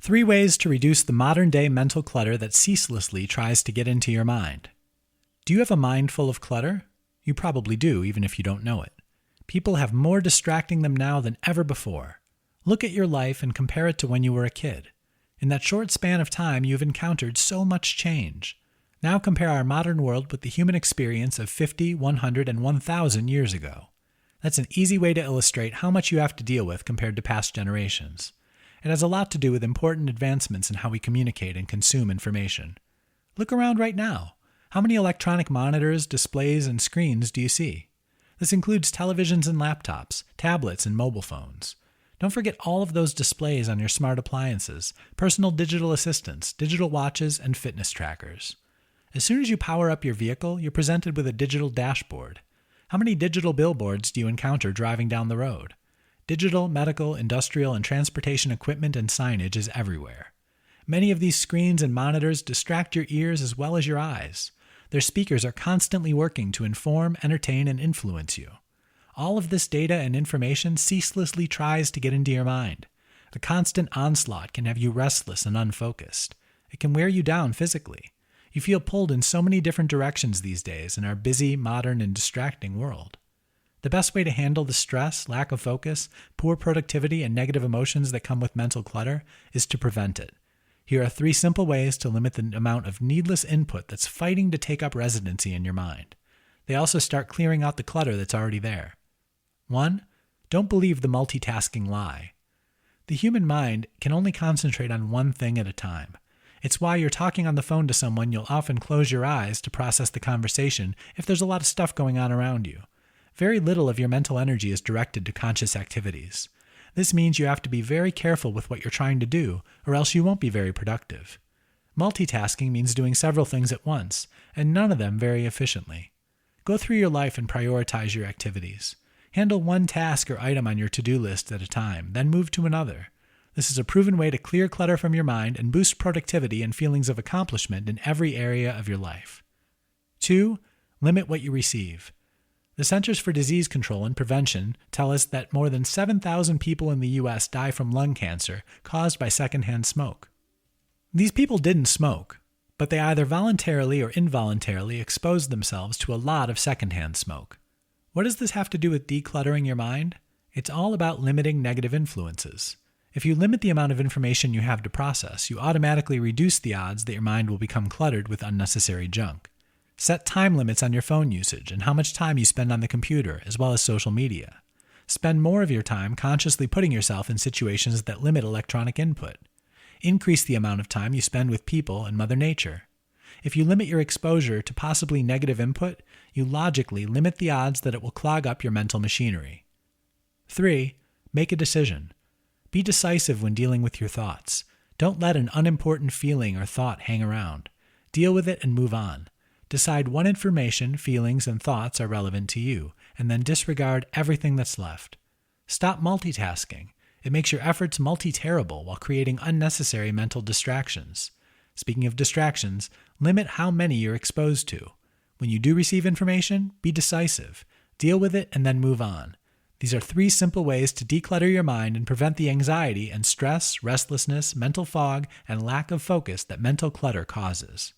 3 ways to reduce the modern-day mental clutter that ceaselessly tries to get into your mind. Do you have a mind full of clutter? You probably do, even if you don't know it. People have more distracting them now than ever before. Look at your life and compare it to when you were a kid. In that short span of time, you've encountered so much change. Now compare our modern world with the human experience of 50, 100, and 1,000 years ago. That's an easy way to illustrate how much you have to deal with compared to past generations. It has a lot to do with important advancements in how we communicate and consume information. Look around right now. How many electronic monitors, displays, and screens do you see? This includes televisions and laptops, tablets, and mobile phones. Don't forget all of those displays on your smart appliances, personal digital assistants, digital watches, and fitness trackers. As soon as you power up your vehicle, you're presented with a digital dashboard. How many digital billboards do you encounter driving down the road? Digital, medical, industrial, and transportation equipment and signage is everywhere. Many of these screens and monitors distract your ears as well as your eyes. Their speakers are constantly working to inform, entertain, and influence you. All of this data and information ceaselessly tries to get into your mind. The constant onslaught can have you restless and unfocused. It can wear you down physically. You feel pulled in so many different directions these days in our busy, modern, and distracting world. The best way to handle the stress, lack of focus, poor productivity, and negative emotions that come with mental clutter is to prevent it. Here are 3 simple ways to limit the amount of needless input that's fighting to take up residency in your mind. They also start clearing out the clutter that's already there. 1. Don't believe the multitasking lie. The human mind can only concentrate on one thing at a time. It's why you're talking on the phone to someone, you'll often close your eyes to process the conversation if there's a lot of stuff going on around you. Very little of your mental energy is directed to conscious activities. This means you have to be very careful with what you're trying to do, or else you won't be very productive. Multitasking means doing several things at once, and none of them very efficiently. Go through your life and prioritize your activities. Handle one task or item on your to-do list at a time, then move to another. This is a proven way to clear clutter from your mind and boost productivity and feelings of accomplishment in every area of your life. 2. Limit what you receive. The Centers for Disease Control and Prevention tell us that more than 7,000 people in the U.S. die from lung cancer caused by secondhand smoke. These people didn't smoke, but they either voluntarily or involuntarily exposed themselves to a lot of secondhand smoke. What does this have to do with decluttering your mind? It's all about limiting negative influences. If you limit the amount of information you have to process, you automatically reduce the odds that your mind will become cluttered with unnecessary junk. Set time limits on your phone usage and how much time you spend on the computer, as well as social media. Spend more of your time consciously putting yourself in situations that limit electronic input. Increase the amount of time you spend with people and Mother Nature. If you limit your exposure to possibly negative input, you logically limit the odds that it will clog up your mental machinery. 3. Make a decision. Be decisive when dealing with your thoughts. Don't let an unimportant feeling or thought hang around. Deal with it and move on. Decide what information, feelings, and thoughts are relevant to you, and then disregard everything that's left. Stop multitasking. It makes your efforts multi-terrible while creating unnecessary mental distractions. Speaking of distractions, limit how many you're exposed to. When you do receive information, be decisive. Deal with it and then move on. These are 3 simple ways to declutter your mind and prevent the anxiety and stress, restlessness, mental fog, and lack of focus that mental clutter causes.